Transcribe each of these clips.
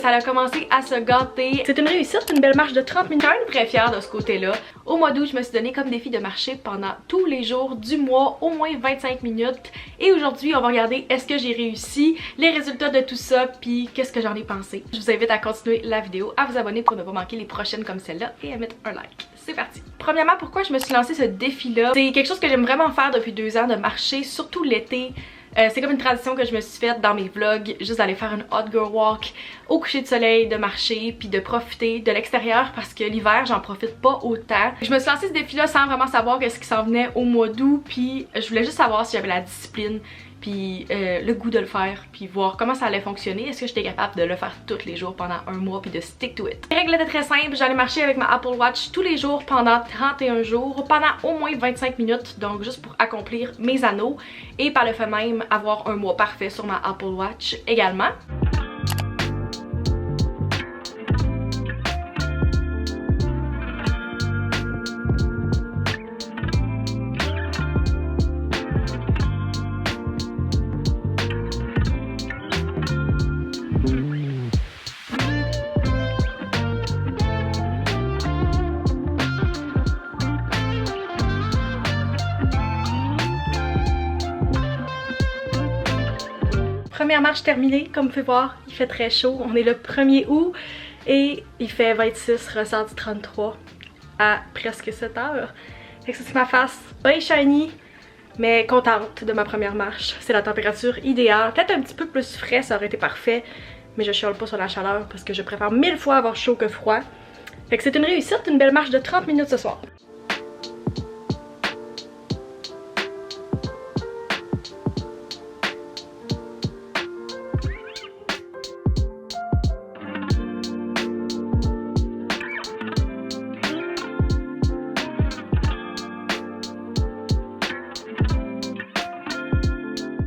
Ça a commencé à se gâter. C'est une réussite, une belle marche de 30 minutes. Je suis très fière de ce côté-là. Au mois d'août, je me suis donné comme défi de marcher pendant tous les jours du mois, au moins 25 minutes. Et aujourd'hui, on va regarder est-ce que j'ai réussi, les résultats de tout ça, puis qu'est-ce que j'en ai pensé. Je vous invite à continuer la vidéo, à vous abonner pour ne pas manquer les prochaines comme celle-là et à mettre un like. C'est parti! Premièrement, pourquoi je me suis lancé ce défi-là? C'est quelque chose que j'aime vraiment faire depuis 2 ans, de marcher, surtout l'été. C'est comme une tradition que je me suis faite dans mes vlogs, juste d'aller faire une hot girl walk au coucher de soleil, de marcher puis de profiter de l'extérieur parce que l'hiver j'en profite pas autant. Je me suis lancé ce défi là sans vraiment savoir qu'est-ce qui s'en venait au mois d'août, puis je voulais juste savoir si j'avais la discipline puis le goût de le faire, puis voir comment ça allait fonctionner. Est-ce que j'étais capable de le faire tous les jours pendant un mois puis de stick to it. Les règles étaient très simples, j'allais marcher avec ma Apple Watch tous les jours pendant 31 jours, pendant au moins 25 minutes, donc juste pour accomplir mes anneaux et par le fait même avoir un mois parfait sur ma Apple Watch également. Première marche terminée, comme vous pouvez voir, il fait très chaud. On est le 1er août et il fait 26, ressenti 33 à presque 7 heures. Fait que ça c'est ma face bien shiny, mais contente de ma première marche. C'est la température idéale. Peut-être un petit peu plus frais, ça aurait été parfait, mais je chiale pas sur la chaleur parce que je préfère 1000 fois avoir chaud que froid. Fait que c'est une réussite, une belle marche de 30 minutes ce soir.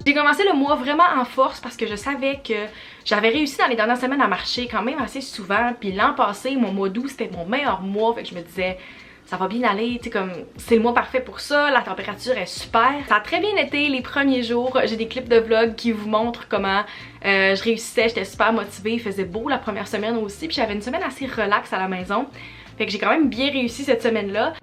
J'ai commencé le mois vraiment en force parce que je savais que j'avais réussi dans les dernières semaines à marcher quand même assez souvent. Puis l'an passé, mon mois d'août, c'était mon meilleur mois. Fait que je me disais, ça va bien aller, tu sais, comme c'est le mois parfait pour ça, la température est super. Ça a très bien été les premiers jours. J'ai des clips de vlog qui vous montrent comment je réussissais, j'étais super motivée. Il faisait beau la première semaine aussi. Puis j'avais une semaine assez relax à la maison. Fait que j'ai quand même bien réussi cette semaine-là.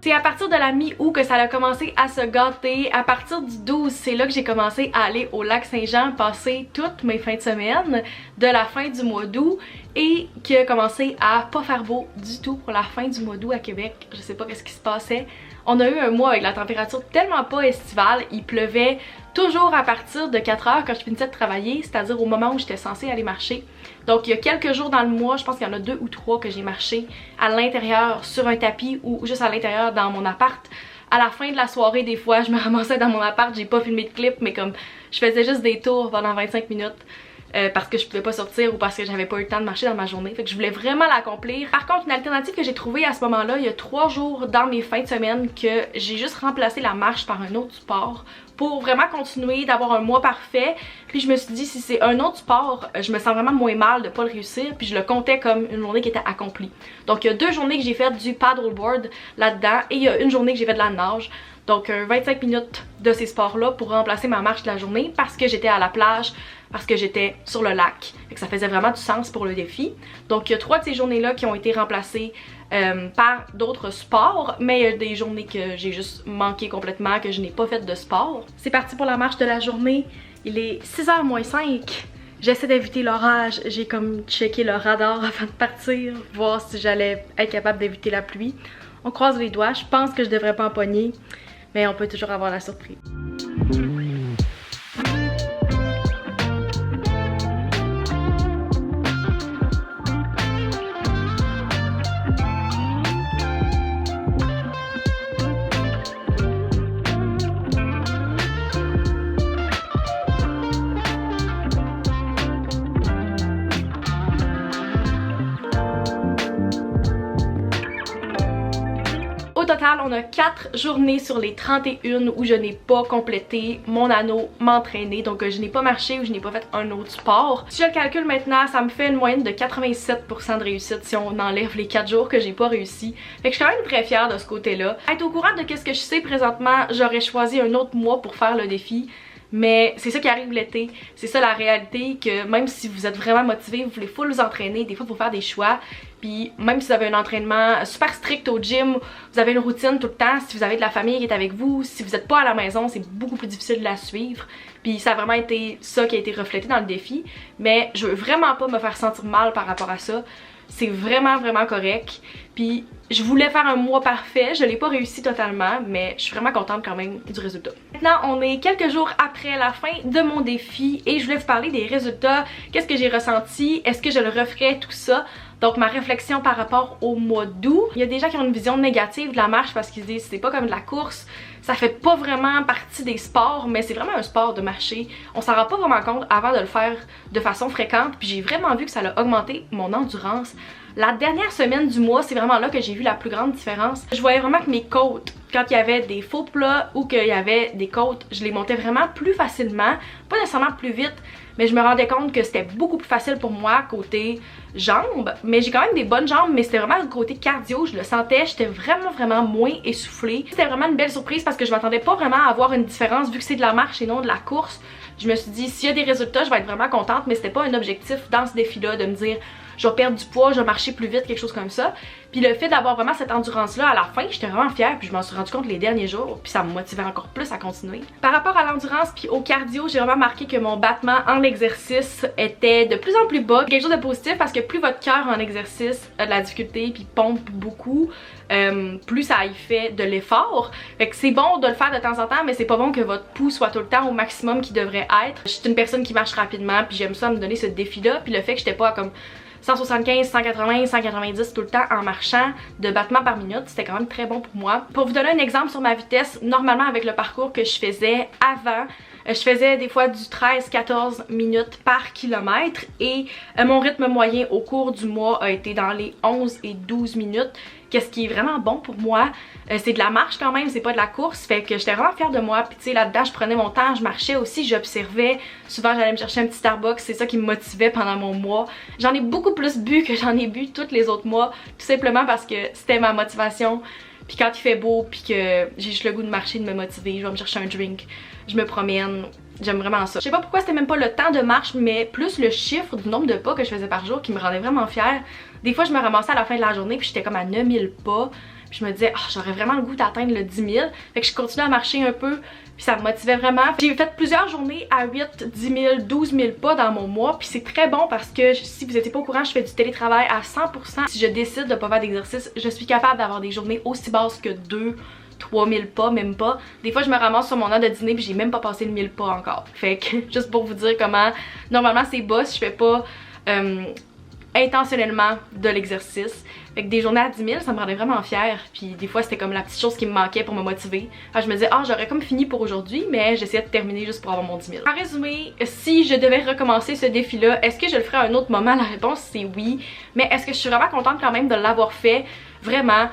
C'est à partir de la mi-août que ça a commencé à se gâter. À partir du 12, c'est là que j'ai commencé à aller au lac Saint-Jean, passer toutes mes fins de semaine de la fin du mois d'août et qui a commencé à pas faire beau du tout pour la fin du mois d'août à Québec. Je sais pas qu'est-ce qui se passait. On a eu un mois avec la température tellement pas estivale, il pleuvait toujours à partir de 4 heures quand je finissais de travailler, c'est-à-dire au moment où j'étais censée aller marcher. Donc il y a quelques jours dans le mois, je pense qu'il y en a 2 ou 3 que j'ai marché à l'intérieur sur un tapis ou juste à l'intérieur dans mon appart. À la fin de la soirée, des fois, je me ramassais dans mon appart, j'ai pas filmé de clip, mais comme je faisais juste des tours pendant 25 minutes. Parce que je pouvais pas sortir ou parce que j'avais pas eu le temps de marcher dans ma journée. Fait que je voulais vraiment l'accomplir. Par contre, une alternative que j'ai trouvée à ce moment-là, il y a 3 jours dans mes fins de semaine que j'ai juste remplacé la marche par un autre sport pour vraiment continuer d'avoir un mois parfait. Puis je me suis dit, si c'est un autre sport, je me sens vraiment moins mal de pas le réussir. Puis je le comptais comme une journée qui était accomplie. Donc il y a 2 journées que j'ai fait du paddleboard là-dedans et il y a une journée que j'ai fait de la nage. Donc 25 minutes de ces sports-là pour remplacer ma marche de la journée parce que j'étais à la plage, parce que j'étais sur le lac. Fait que ça faisait vraiment du sens pour le défi. Donc il y a 3 de ces journées-là qui ont été remplacées par d'autres sports, mais il y a des journées que j'ai juste manqué complètement, que je n'ai pas fait de sport. C'est parti pour la marche de la journée. Il est 6h moins 5. J'essaie d'éviter l'orage. J'ai comme checké le radar avant de partir, voir si j'allais être capable d'éviter la pluie. On croise les doigts. Je pense que je devrais pas empoigner, mais on peut toujours avoir la surprise. total, on a 4 journées sur les 31 où je n'ai pas complété mon anneau m'entraîner. Donc je n'ai pas marché ou je n'ai pas fait un autre sport. Si je le calcule maintenant, ça me fait une moyenne de 87% de réussite si on enlève les 4 jours que j'ai pas réussi. Fait que je suis quand même très fière de ce côté-là. Être au courant de ce que je sais présentement, j'aurais choisi un autre mois pour faire le défi. Mais c'est ça qui arrive l'été, c'est ça la réalité, que même si vous êtes vraiment motivé, vous voulez full vous entraîner, des fois il faut faire des choix. Puis même si vous avez un entraînement super strict au gym, vous avez une routine tout le temps, si vous avez de la famille qui est avec vous, si vous n'êtes pas à la maison, c'est beaucoup plus difficile de la suivre. Puis ça a vraiment été ça qui a été reflété dans le défi. Mais je veux vraiment pas me faire sentir mal par rapport à ça. C'est vraiment correct. Puis je voulais faire un mois parfait, je l'ai pas réussi totalement, mais je suis vraiment contente quand même du résultat. Maintenant, on est quelques jours après la fin de mon défi et je voulais vous parler des résultats, qu'est-ce que j'ai ressenti, est-ce que je le referais, tout ça. Donc ma réflexion par rapport au mois d'août. Il y a des gens qui ont une vision négative de la marche parce qu'ils se disent c'est pas comme de la course, ça fait pas vraiment partie des sports, mais c'est vraiment un sport de marcher. On s'en rend pas vraiment compte avant de le faire de façon fréquente, puis j'ai vraiment vu que ça a augmenté mon endurance. La dernière semaine du mois, c'est vraiment là que j'ai vu la plus grande différence. Je voyais vraiment que mes côtes, quand il y avait des faux plats ou qu'il y avait des côtes, je les montais vraiment plus facilement, pas nécessairement plus vite, mais je me rendais compte que c'était beaucoup plus facile pour moi côté jambes. Mais j'ai quand même des bonnes jambes, mais c'était vraiment le côté cardio, je le sentais, j'étais vraiment moins essoufflée. C'était vraiment une belle surprise parce que je m'attendais pas vraiment à avoir une différence vu que c'est de la marche et non de la course. Je me suis dit, s'il y a des résultats, je vais être vraiment contente, mais c'était pas un objectif dans ce défi-là de me dire je vais perdre du poids, je vais marcher plus vite, quelque chose comme ça. Puis le fait d'avoir vraiment cette endurance-là à la fin, j'étais vraiment fière, puis je m'en suis rendu compte les derniers jours, puis ça me motivait encore plus à continuer. Par rapport à l'endurance puis au cardio, j'ai vraiment marqué que mon battement en exercice était de plus en plus bas. Quelque chose de positif parce que plus votre cœur en exercice a de la difficulté puis pompe beaucoup, plus ça y fait de l'effort. Fait que c'est bon de le faire de temps en temps, mais c'est pas bon que votre pouls soit tout le temps au maximum qu'il devrait être. Je suis une personne qui marche rapidement, puis j'aime ça me donner ce défi-là, puis le fait que j'étais pas comme 175, 180, 190 tout le temps en marchant de battements par minute, c'était quand même très bon pour moi. Pour vous donner un exemple sur ma vitesse, normalement avec le parcours que je faisais avant, je faisais des fois du 13-14 minutes par kilomètre et mon rythme moyen au cours du mois a été dans les 11 et 12 minutes. Qu'est-ce qui est vraiment bon pour moi, c'est de la marche quand même, c'est pas de la course, fait que j'étais vraiment fière de moi. Puis tu sais, là-dedans je prenais mon temps, je marchais aussi, j'observais, souvent j'allais me chercher un petit Starbucks, c'est ça qui me motivait pendant mon mois. J'en ai beaucoup plus bu que j'en ai bu tous les autres mois, tout simplement parce que c'était ma motivation. Puis quand il fait beau, puis que j'ai juste le goût de marcher, de me motiver, je vais me chercher un drink, je me promène, j'aime vraiment ça. Je sais pas pourquoi c'était même pas le temps de marche, mais plus le chiffre du nombre de pas que je faisais par jour qui me rendait vraiment fière. Des fois je me ramassais à la fin de la journée puis j'étais comme à 9000 pas, puis je me disais oh, j'aurais vraiment le goût d'atteindre le 10 000. Fait que je continuais à marcher un peu, puis ça me motivait vraiment. J'ai fait plusieurs journées à 8, 10 000, 12 000 pas dans mon mois, puis c'est très bon parce que si vous n'étiez pas au courant, je fais du télétravail à 100%. Si je décide de pas faire d'exercice, je suis capable d'avoir des journées aussi basses que 3000 pas, même pas. Des fois je me ramasse sur mon heure de dîner puis j'ai même pas passé le 1000 pas encore. Fait que juste pour vous dire comment normalement c'est bas si je fais pas intentionnellement de l'exercice. Fait que des journées à 10 000 ça me rendait vraiment fière, puis des fois c'était comme la petite chose qui me manquait pour me motiver. Enfin, je me disais ah j'aurais comme fini pour aujourd'hui, mais j'essayais de terminer juste pour avoir mon 10 000. En résumé, si je devais recommencer ce défi là, est-ce que je le ferais à un autre moment? La réponse c'est oui, mais est-ce que je suis vraiment contente quand même de l'avoir fait? Vraiment.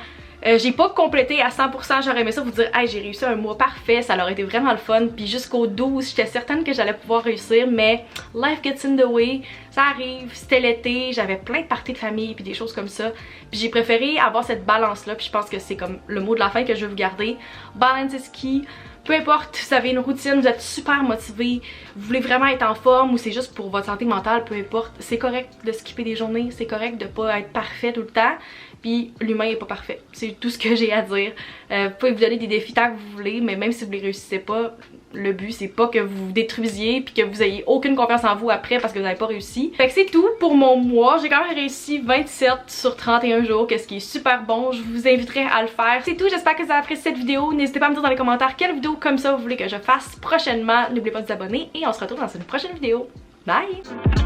J'ai pas complété à 100%, j'aurais aimé ça vous dire hey j'ai réussi un mois parfait, ça aurait été vraiment le fun, puis jusqu'au 12 j'étais certaine que j'allais pouvoir réussir, mais life gets in the way, ça arrive, c'était l'été, j'avais plein de parties de famille puis des choses comme ça, puis j'ai préféré avoir cette balance là, puis je pense que c'est comme le mot de la fin que je veux vous garder, balance is key. Peu importe, vous avez une routine, vous êtes super motivé, vous voulez vraiment être en forme ou c'est juste pour votre santé mentale, peu importe, c'est correct de skipper des journées, c'est correct de pas être parfait tout le temps, puis l'humain est pas parfait, c'est tout ce que j'ai à dire. Vous pouvez vous donner des défis tant que vous voulez, mais même si vous les réussissez pas, le but c'est pas que vous vous détruisiez puis que vous ayez aucune confiance en vous après parce que vous n'avez pas réussi. Fait que c'est tout pour mon mois, j'ai quand même réussi 27 sur 31 jours, qu'est-ce qui est super bon, je vous inviterai à le faire. C'est tout, j'espère que vous avez apprécié cette vidéo, n'hésitez pas à me dire dans les commentaires quelle vidéo comme ça vous voulez que je fasse prochainement, n'oubliez pas de vous abonner et on se retrouve dans une prochaine vidéo. Bye!